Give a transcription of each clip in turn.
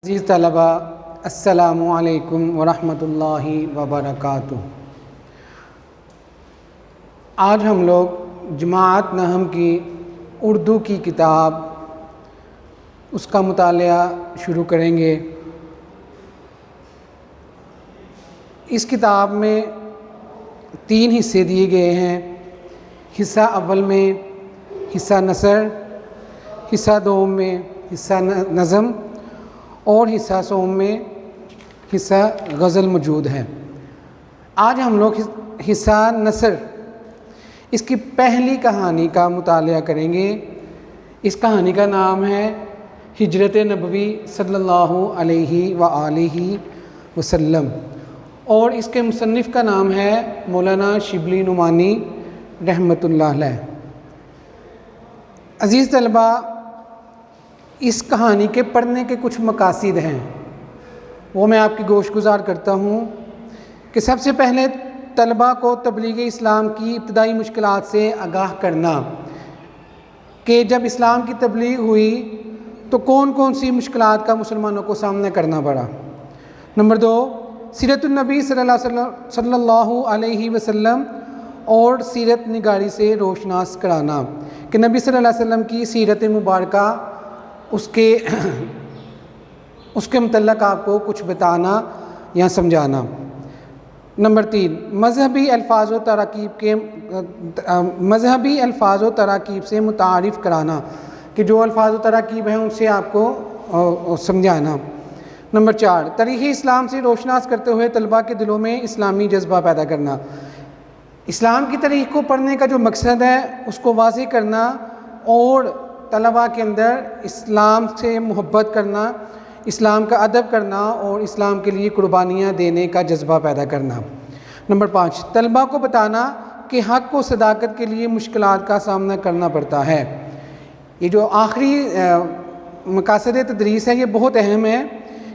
अज़ीज़ तलबा अस्सलामु अलैकुम वरहमतुल्लाहि वबरकातुहू। आज हम लोग जमाअत नहम की उर्दू की किताब उसका मुतालिया शुरू करेंगे। इस किताब में 3 हिस्से दिए गए हैं। हिस्सा अव्वल में हिस्सा नसर, हिस्सा दोम में हिस्सा नज़म और हिस्सा सोम में हिस्सा गज़ल मौजूद है। आज हम लोग हिस्सा नसर, इसकी पहली कहानी का मुतालिया करेंगे। इस कहानी का नाम है हिजरत नबवी सल्लल्लाहु अलैहि व आलिहि वसल्लम और इसके मुसन्निफ़ का नाम है मौलाना शिबली नुमानी रहमतुल्लाह अलैह। अज़ीज़ तलबा, इस कहानी के पढ़ने के कुछ मकासिद हैं, वो मैं आपकी गोशगुजार करता हूँ कि सबसे पहले तलबा को तबलीग इस्लाम की इब्तदाई मुश्किलात से आगाह करना कि जब इस्लाम की तबलीग हुई तो कौन कौन सी मुश्किलात का मुसलमानों को सामना करना पड़ा। नंबर 2, सीरतुन नबी सल्लल्लाहु अलैहि वसल्लम और सीरत निगारी से रोशनास कराना कि नबी सल्लल्लाहु अलैहि वसल्लम की सीरत मुबारका उसके मुतल्लक़ आपको कुछ बताना या समझाना। नंबर 3, मज़हबी अल्फाज़ व तराकीब से मुतारिफ़ कराना कि जो अल्फाज़ व तराकीब हैं उनसे आपको समझाना। नंबर 4, तारीख़ इस्लाम से रोशनास करते हुए तलबा के दिलों में इस्लामी जज्बा पैदा करना। इस्लाम की तारीख़ को पढ़ने का जो मकसद है उसको वाज़ेह करना और तलबा के अंदर इस्लाम से मोहब्बत करना, इस्लाम का अदब करना और इस्लाम के लिए कुर्बानियाँ देने का जज्बा पैदा करना। नंबर 5, तलबा को बताना कि हक़ को सदाकत के लिए मुश्किलात का सामना करना पड़ता है। ये जो आखिरी मकासद तदरीस है ये बहुत अहम है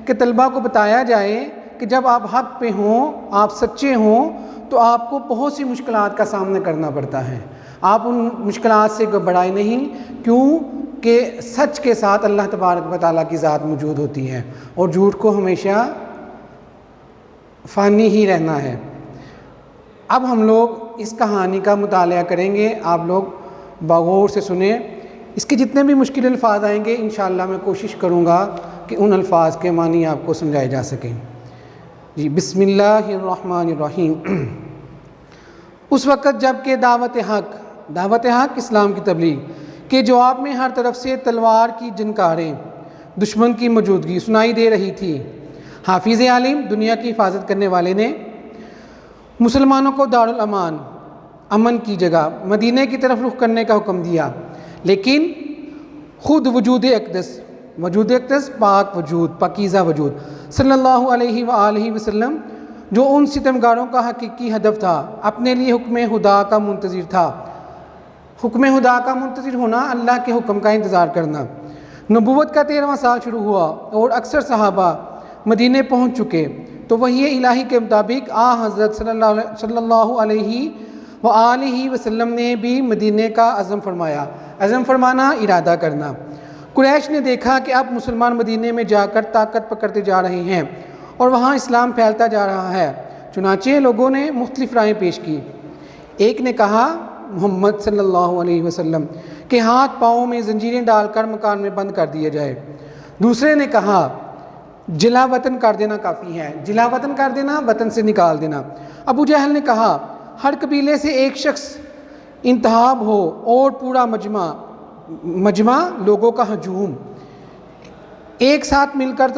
कि तलबा को बताया जाए कि जब आप हक़ पे हों, आप सच्चे हों, तो आपको बहुत सी मुश्किलात का सामना करना पड़ता है। आप उन मुश्किलात से घबराए नहीं, क्यों कि सच के साथ अल्लाह तबारक व तआला की ज़ात मौजूद होती है और झूठ को हमेशा फ़ानी ही रहना है। अब हम लोग इस कहानी का मुतालिया करेंगे, आप लोग बगौर से सुने। इसके जितने भी मुश्किल अल्फाज आएंगे इंशाअल्लाह मैं कोशिश करूँगा कि उन अल्फाज के मानी आपको समझाए जा सकें। जी, बिस्मिल्लाहिर्रहमानिर्रहीम। उस वक़्त जब कि दावत हक़ इस्लाम की तबलीग के जवाब में हर तरफ से तलवार की जनकारें, दुश्मन की मौजूदगी सुनाई दे रही थी, हाफिज़ आलिम दुनिया की हिफाजत करने वाले ने मुसलमानों को दारुल अमान, अमन की जगह मदीने की तरफ रुख करने का हुक्म दिया। लेकिन ख़ुद वजूद अक़दस पाक वजूद, पाकीज़ा वजूद सल्लल्लाहु अलैहि व आलिहि वसल्लम, जो उन सितमगारों का हकीकी हदफ था, अपने लिए हुक्म खुदा का मुंतज़िर था। हुक्म खुदा का मुंतज़िर होना, अल्लाह के हुक्म का इंतज़ार करना। नबूवत का 13वां साल शुरू हुआ और अक्सर सहाबा मदीने पहुँच चुके, तो वही इलाही के मुताबिक हज़रत सल्लल्लाहु अलैहि व आलिहि वसल्लम ने भी मदीने का अज़म फरमाया। अज़म फरमाना, इरादा करना। कुरैश ने देखा कि अब मुसलमान मदीने में जाकर ताकत पकड़ते जा रहे हैं और वहाँ इस्लाम फैलता जा रहा है। चुनाचे लोगों ने मुख्तलिफ़ राहें पेश की। एक ने कहा मोहम्मद सल्लल्लाहु अलैहि वसल्लम के हाथ पाँव में जंजीरें डालकर मकान में बंद कर दिया जाए। दूसरे ने कहा जिला वतन कर देना काफ़ी है, जिला वतन कर देना, वतन से निकाल देना। अबू जहल ने कहा हर कबीले से एक शख्स इंतहाब हो और पूरा मजमा लोगों का हजूम एक साथ मिलकर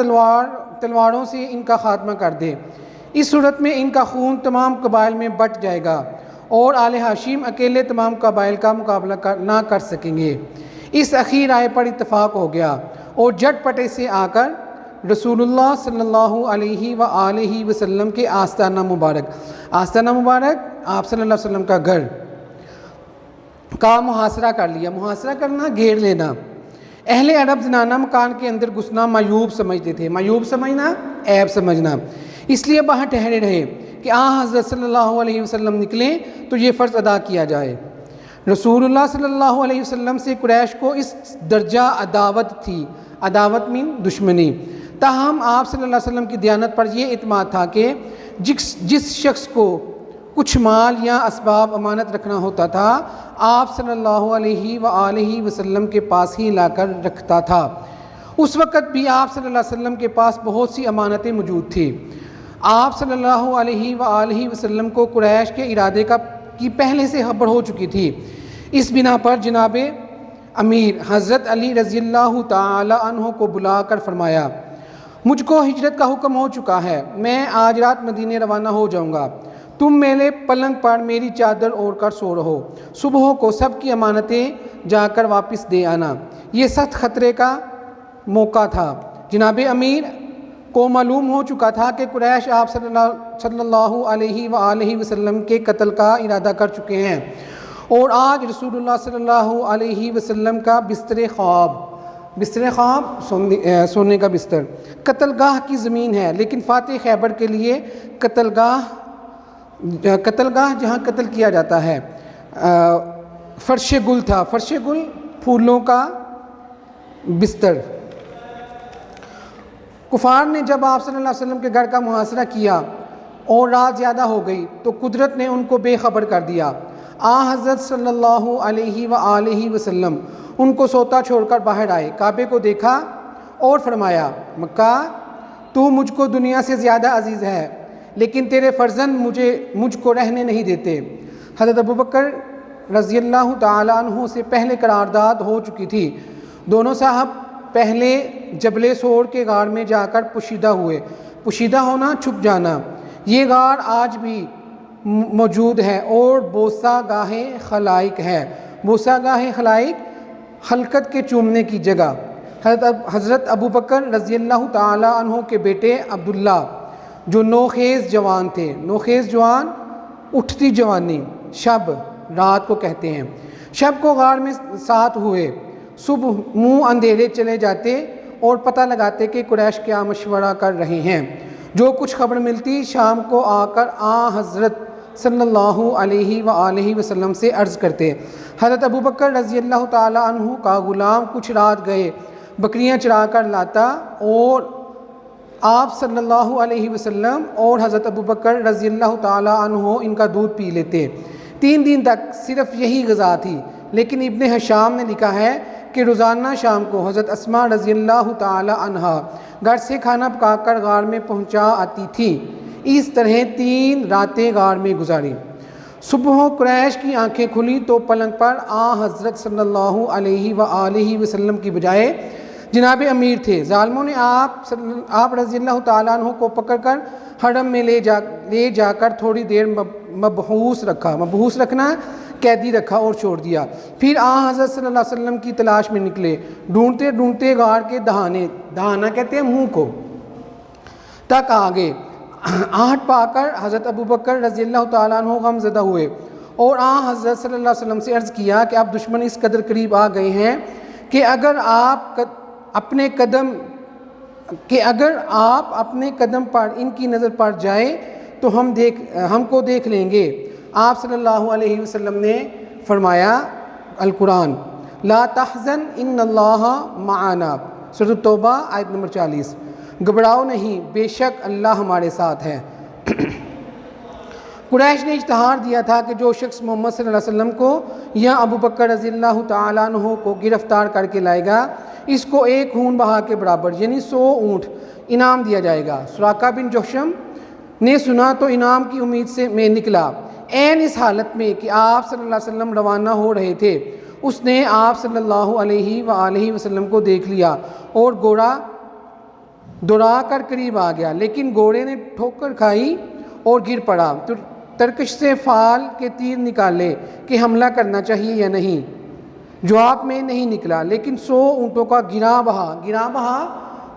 तलवारों से इनका खात्मा कर दे। इस सूरत में इनका खून तमाम कबाइल में बट जाएगा और आले हाशिम अकेले तमाम कबाइल का मुकाबला ना कर सकेंगे। इस अखीर राय पर इत्तफाक हो गया और झटपटे से आकर रसूलुल्लाह सल्लल्लाहु अलैहि व आलिहि वसल्लम के आस्ताना मुबारक आप सल्लल्लाहु अलैहि वसल्लम का घर का मुहासरा कर लिया। मुहासरा करना, घेर लेना। अहले अरब जनाना मकान के अंदर घुसना मायूब समझते थे। मायूब समझना, ऐब समझना। इसलिए बाहर ठहरे रहे कि हज़रत सल्लल्लाहु अलैहि वसल्लम निकले तो ये फ़र्ज़ अदा किया जाए। रसूलुल्लाह सल्लल्लाहु अलैहि वसल्लम से कुरैश को इस दर्जा अदावत थी। अदावत मीन दुश्मनी ताहम आप सल्लल्लाहु अलैहि वसल्लम की दयानत पर यह इत्मीनान था कि जिस शख्स को कुछ माल या असबाब अमानत रखना होता था, आप सल्लल्लाहु अलैहि वसल्लम के पास ही लाकर रखता था। उस वक़्त भी आप सल्लल्लाहु अलैहि वसल्लम के पास बहुत सी अमानतें मौजूद थी। आप सल्लल्लाहु अलैहि वसल्लम को कुरैश के इरादे की पहले से खबर हो चुकी थी। इस बिना पर जनाब अमीर हज़रत अली रज़ियल्लाहु ताला अन्हु को बुलाकर फरमाया, मुझको हिजरत का हुक्म हो चुका है, मैं आज रात मदीने रवाना हो जाऊँगा। तुम मेरे पलंग पर मेरी चादर ओढ़ कर सो रहो, सुबह को सब की अमानतें जाकर वापस दे आना। ये सख्त ख़तरे का मौका था। जनाब अमीर को मालूम हो चुका था कि कुरैश आप सल्लल्लाहु अलैहि वसल्लम के कत्ल का इरादा कर चुके हैं और आज रसूलुल्लाह सल्लल्लाहु अलैहि वसल्लम का बिस्तर ख़्वाब सोने का बिस्तर कत्लगाह की ज़मीन है, लेकिन फ़ातिह खैबर के लिए कत्लगाह जहाँ कत्ल किया जाता है फ़र्श गुल था। फ़र्श गुल फूलों का बिस्तर। कुफार ने जब आप सल्लल्लाहु अलैहि वसल्लम के घर का मुहासरा किया और रात ज़्यादा हो गई तो कुदरत ने उनको बेखबर कर दिया। हज़रत सल्लल्लाहु अलैहि वसल्लम उनको सोता छोड़कर बाहर आए, काबे को देखा और फरमाया, मक्का तू मुझको दुनिया से ज़्यादा अजीज़ है, लेकिन तेरे फ़र्जंद मुझको रहने नहीं देते। हज़रत अबू बकर रज़ियल्लाहु ताला अन्हु से पहले करारदाद हो चुकी थी। दोनों साहब पहले जबले सोर के गार में जाकर पोशीदा हुए। पोशीदा होना, छुप जाना। ये गार आज भी मौजूद है और बोसा गाहे खलाइक है। बोसा गाहे खलाइक हलकत के चूमने की जगह। हज़रत अबू बकर रज़ियल्लाहु ताला अन्हु के बेटे अब्दुल्ला जो नौखेज़ जवान थे, नौखेज़ जवान उठती जवानी, शब रात को कहते हैं, शब को गार में साथ हुए। सुबह मुँह अंधेरे चले जाते और पता लगाते कि कुरैश क्या मशवरा कर रहे हैं। जो कुछ खबर मिलती शाम को आकर हज़रत सल्लल्लाहु अलैहि वसल्लम से अर्ज़ करते। हज़रत अबू बकर रज़ियल्लाहु ताला अन्हु का ग़ुलाम कुछ रात गए बकरियां चरा कर लाता और आप सल्लल्लाहु अलैहि वसल्लम और हज़रत अबू बकर रज़ियल्लाहु ताला अन्हु इनका दूध पी लेते। 3 दिन तक सिर्फ यही ग़िज़ा थी। लेकिन इब्ने हशाम ने लिखा है कि रोज़ाना शाम को हज़रत अस्मा रज़ियल्लाहु ताला अन्हा घर से खाना पकाकर गार में पहुंचा आती थी। इस तरह 3 रातें गार में गुजारी। सुबह कुरैश की आंखें खुली तो पलंग पर हज़रत सल्लल्लाहु अलैहि वसल्लम की बजाय जनाब अमीर थे। ज़ालिमों ने आप रज़ियल्लाहु ताला अन्हु को पकड़कर हरम में ले जाकर थोड़ी देर मबहूस रखा। मबहूस रखना, कैदी रखा और छोड़ दिया। फिर हज़रत सल्लल्लाहु अलैहि वसल्लम की तलाश में निकले। ढूंढते ढूंढते गार के दहाना कहते हैं मुँह को, तक आ गए। आहट पाकर हज़रत अबू बकर रज़ियल्लाहु ताला अन्हु गमज़दा हुए और हज़रत सल्लल्लाहु अलैहि वसल्लम से अर्ज़ किया कि आप दुश्मन इस कदर करीब आ गए हैं कि अगर आप अपने कदम पर इनकी नज़र पड़ जाए तो हमको देख लेंगे। आप सल्लल्लाहु अलैहि वसल्लम ने फरमाया, अल कुरान, ला तहज़न इन्नल्लाहा मआना, सूरह तौबा आयत नंबर 40। घबराओ नहीं, बेशक अल्लाह हमारे साथ है। कुरैश ने इश्तहार दिया था कि जो शख्स मोहम्मद सल्लल्लाहु अलैहि वसल्लम को या अबू बकर रज़ियल्लाहु ताला अन्हु को गिरफ़्तार करके लाएगा, इसको 1 खून बहा के बराबर यानी 100 ऊँट इनाम दिया जाएगा। सुराका बिन जोशम ने सुना तो इनाम की उम्मीद में निकला। ऐन इस हालत में कि आप सल्लल्लाहु अलैहि वसल्लम रवाना हो रहे थे, उसने आप सल्लल्लाहु अलैहि वसल्लम को देख लिया और घोड़ा दौड़ा कर करीब आ गया, लेकिन घोड़े ने ठोकर खाई और गिर पड़ा। तो तरकश से फाल के तीर निकाले कि हमला करना चाहिए या नहीं। जवाब में नहीं निकला, लेकिन 100 ऊँटों का गिरा बहा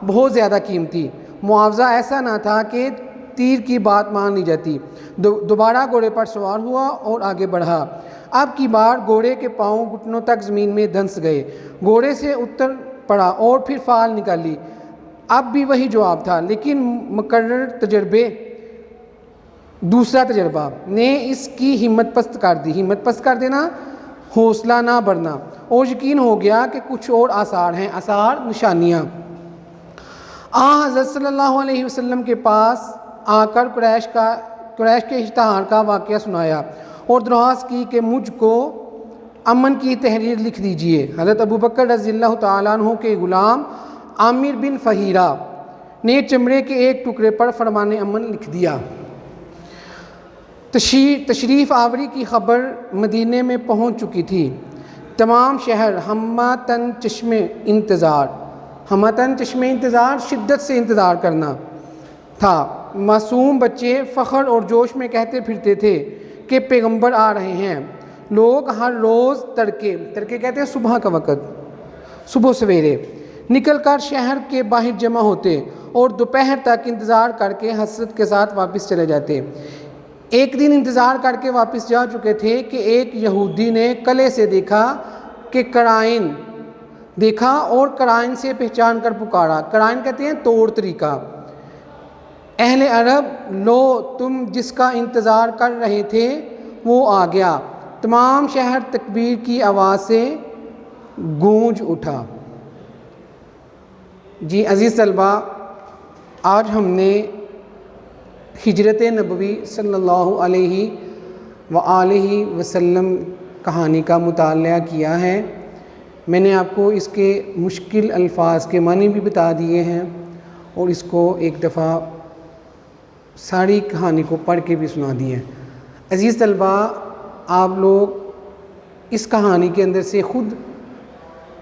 बहुत ज़्यादा कीमती मुआवजा ऐसा ना था कि तीर की बात मान ली जाती। दोबारा घोड़े पर सवार हुआ और आगे बढ़ा। अब की बार घोड़े के पाँव घुटनों तक ज़मीन में धंस गए। घोड़े से उतर पड़ा और फिर फाल निकाली। अब भी वही जवाब था, लेकिन मुकर्रर दूसरा तजर्बा ने इसकी हिम्मत पस्त कर दी। हिम्मत पस्त कर देना, हौसला ना बढ़ना, और यकीन हो गया कि कुछ और आसार हैं, आसार निशानियाँ। हज़रत सल्लल्लाहु अलैहि वसल्लम के पास आकर कुरैश के इश्तिहार का वाक़या सुनाया और दरख्वास्त की कि मुझको अमन की तहरीर लिख दीजिए। हज़रत अबू बकर रज़ियल्लाहु तआला अन्हु के ग़ुलाम आमिर बिन फ़हीरा ने चमड़े के एक टुकड़े पर फरमाने अमन लिख दिया। तशरीफ़ आवरी की ख़बर मदीने में पहुँच चुकी थी। तमाम शहर हम्मातन चश्मे इंतज़ार शिद्दत से इंतज़ार करना था। मासूम बच्चे फ़ख्र और जोश में कहते फिरते थे कि पैगंबर आ रहे हैं। लोग हर रोज़ तड़के कहते हैं सुबह का वक़्त, सुबह सवेरे निकल कर शहर के बाहर जमा होते और दोपहर तक इंतज़ार करके हसरत के साथ वापस चले जाते। एक दिन इंतज़ार करके वापस जा चुके थे कि एक यहूदी ने कले से देखा और कराइन से पहचान कर पुकारा। कराइन कहते हैं तौर तरीका। अहले अरब, लो तुम जिसका इंतज़ार कर रहे थे वो आ गया। तमाम शहर तकबीर की आवाज़ से गूंज उठा। जी अज़ीज़ तलबा, आज हमने हिजरत नबवी सल्लल्लाहु अलैहि वसल्लम कहानी का मुताला किया है। मैंने आपको इसके मुश्किल अल्फाज के मानी भी बता दिए हैं और इसको एक दफ़ा सारी कहानी को पढ़ के भी सुना दिए हैं। अज़ीज़ तलबा, आप लोग इस कहानी के अंदर से ख़ुद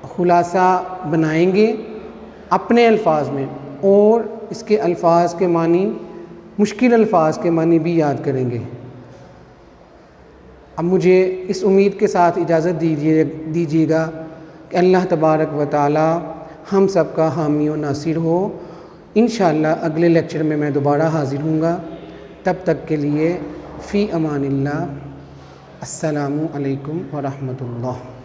खुलासा बनाएंगे अपने अल्फाज में और इसके अल्फाज के मानी, मुश्किल अल्फाज के मानी भी याद करेंगे। अब मुझे इस उम्मीद के साथ इजाज़त दीजिएगा कि अल्लाह तबारक व तआला हम सब का हामी व नासिर हो। इंशाअल्लाह अगले लेक्चर में मैं दोबारा हाज़िर हूँगा। तब तक के लिए फ़ी अमानिल्लाह। अस्सलामु अलैकुम व रहमतुल्लाह।